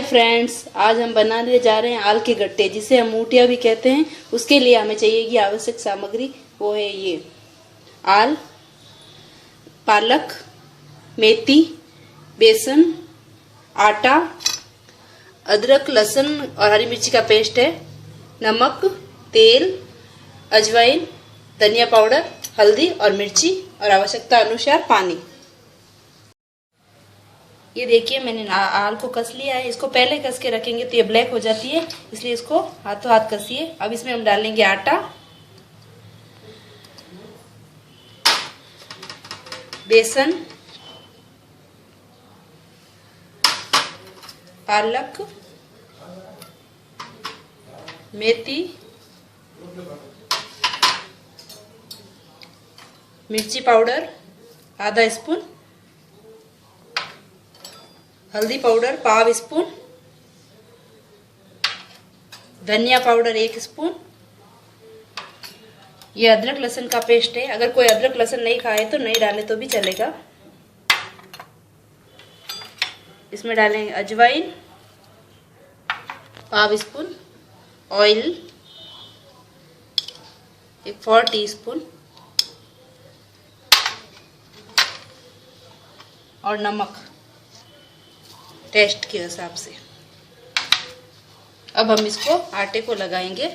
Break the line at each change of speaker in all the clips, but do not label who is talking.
Hi friends, आज हम बनाने जा रहे हैं आल के गट्टे, जिसे हम मूठिया भी कहते हैं। उसके लिए हमें चाहिए आवश्यक सामग्री, वो है ये आल, पालक, मेथी, बेसन, आटा, अदरक, लहसुन और हरी मिर्ची का पेस्ट है, नमक, तेल, अजवाइन, धनिया पाउडर, हल्दी और मिर्ची और आवश्यकता अनुसार पानी। ये देखिए मैंने आल को कस लिया है। इसको पहले कस के रखेंगे तो ये ब्लैक हो जाती है, इसलिए इसको हाथों हाथ कसिए। अब इसमें हम डालेंगे आटा, बेसन, पालक, मेथी, मिर्ची पाउडर आधा स्पून, हल्दी पाउडर पाव स्पून, धनिया पाउडर 1 स्पून। ये अदरक लहसुन का पेस्ट है। अगर कोई अदरक लहसुन नहीं खाए तो नहीं डाले तो भी चलेगा। इसमें डालेंगे अजवाइन पाव स्पून, ऑयल 4 टीस्पून और नमक टेस्ट के हिसाब से। अब हम इसको आटे को लगाएंगे।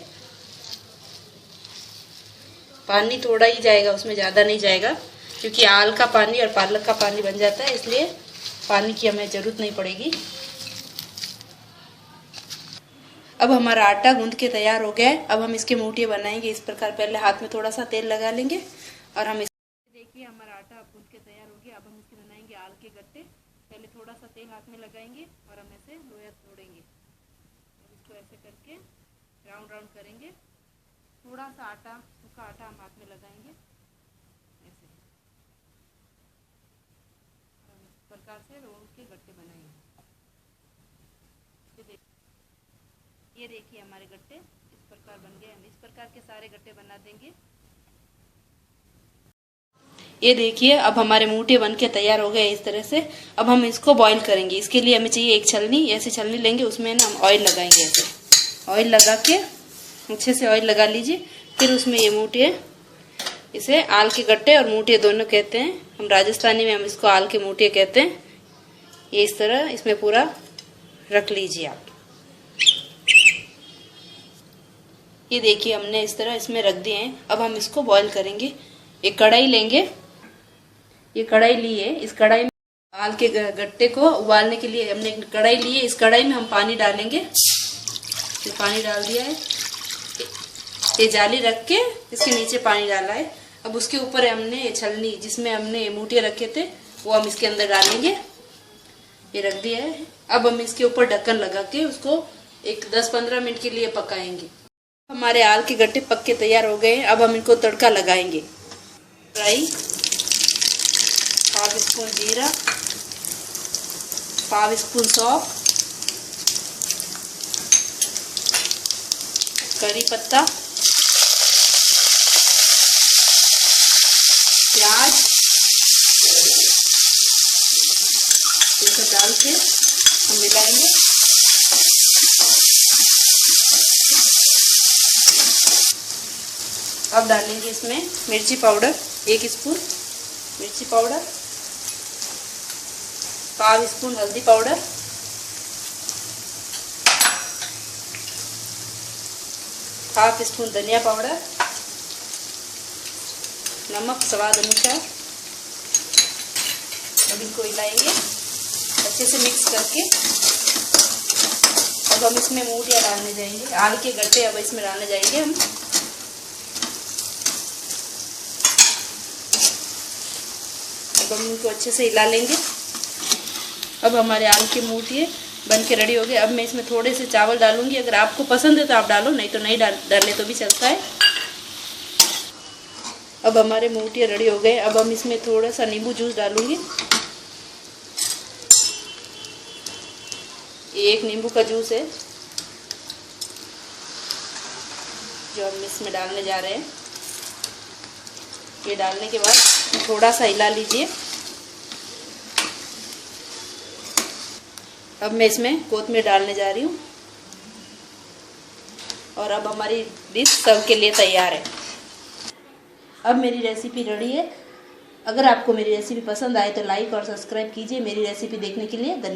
पानी थोड़ा ही जाएगा, उसमें ज़्यादा नहीं जाएगा, क्योंकि आल का पानी और पालक का पानी बन जाता है, इसलिए पानी की हमें ज़रूरत नहीं पड़ेगी। अब हमारा आटा गूंद के तैयार हो गया है। अब हम इसके मूठिए बनाएंगे इस प्रकार। पहले हाथ में थोड़ा सा तेल लगा लेंगे और हम देखिए हमारा आटा अब गूंद के तैयार हो गया। अब हम इसके बनाएंगे आल के गट्टे। पहले थोड़ा सा तेल हाथ में लगाएंगे और हम ऐसे लोया तोड़ेंगे। इसको ऐसे करके राउंड राउंड करेंगे। थोड़ा सा आटा, सूखा आटा हम हाथ में लगाएंगे ऐसे। हम इस प्रकार से रोल के गट्टे बनाएंगे। ये देखिए हमारे गट्टे इस प्रकार बन गए। हम इस प्रकार के सारे गट्टे बना देंगे। ये देखिए अब हमारे मूठे बन के तैयार हो गए इस तरह से। अब हम इसको बॉईल करेंगे। इसके लिए हमें चाहिए एक छलनी। ऐसी छलनी लेंगे, उसमें ना हम ऑयल लगाएंगे। ऐसे ऑयल लगा के अच्छे से ऑयल लगा लीजिए। फिर उसमें ये मूठे, इसे आल के गट्टे और मूठे दोनों कहते हैं। हम राजस्थानी में हम इसको आल के मूठे कहते हैं। ये इस तरह इसमें पूरा रख लीजिए आप। ये देखिए हमने इस तरह इसमें रख दिए हैं। अब हम इसको बॉईल करेंगे। एक कढ़ाई लेंगे। ये कढ़ाई ली है। इस कढ़ाई में आल के गट्टे को उबालने के लिए हमने एक कढ़ाई ली है। इस कढ़ाई में हम पानी डालेंगे। ये पानी डाल दिया है। ये जाली रख के इसके नीचे पानी डाला है। अब उसके ऊपर हमने ये छलनी जिसमें हमने मूठे रखे थे वो हम इसके अंदर डालेंगे। ये रख दिया है। अब हम इसके ऊपर ढक्कन लगा के उसको एक 10-15 मिनट के लिए पकाएंगे। हमारे आल के गट्टे पक के तैयार हो गए हैं। अब हम इनको तड़का लगाएंगे। फ्राई, ½ स्पून जीरा, ½ स्पून सौंफ, करी पत्ता, प्याज, ये सब डाल के हम मिलाएंगे। अब डालेंगे इसमें मिर्ची पाउडर 1 स्पून, मिर्ची पाउडर, ½ स्पून हल्दी पाउडर, ½ स्पून धनिया पाउडर, नमक स्वाद अनुसार। अब इनको हिलाएंगे अच्छे से मिक्स करके। अब हम इसमें मूठियाँ डालने जाएंगे। आल के गट्टे अब इसमें डालने जाएंगे हम। अब हम इनको अच्छे से हिला लेंगे। अब हमारे आलू के मूठिए बन के रेडी हो गए। अब मैं इसमें थोड़े से चावल डालूंगी। अगर आपको पसंद है तो आप डालो, नहीं तो नहीं डालने तो भी चलता है। अब हमारे मूठिए रेडी हो गए। अब हम इसमें थोड़ा सा नींबू जूस डालूंगी। ये 1 नींबू का जूस है जो हम इसमें डालने जा रहे हैं। ये डालने के बाद थोड़ा सा हिला लीजिए। अब मैं इसमें कोथिमीर डालने जा रही हूँ और अब हमारी डिश सर्व के लिए तैयार है। अब मेरी रेसिपी रेडी है। अगर आपको मेरी रेसिपी पसंद आए तो लाइक और सब्सक्राइब कीजिए। मेरी रेसिपी देखने के लिए धन्यवाद।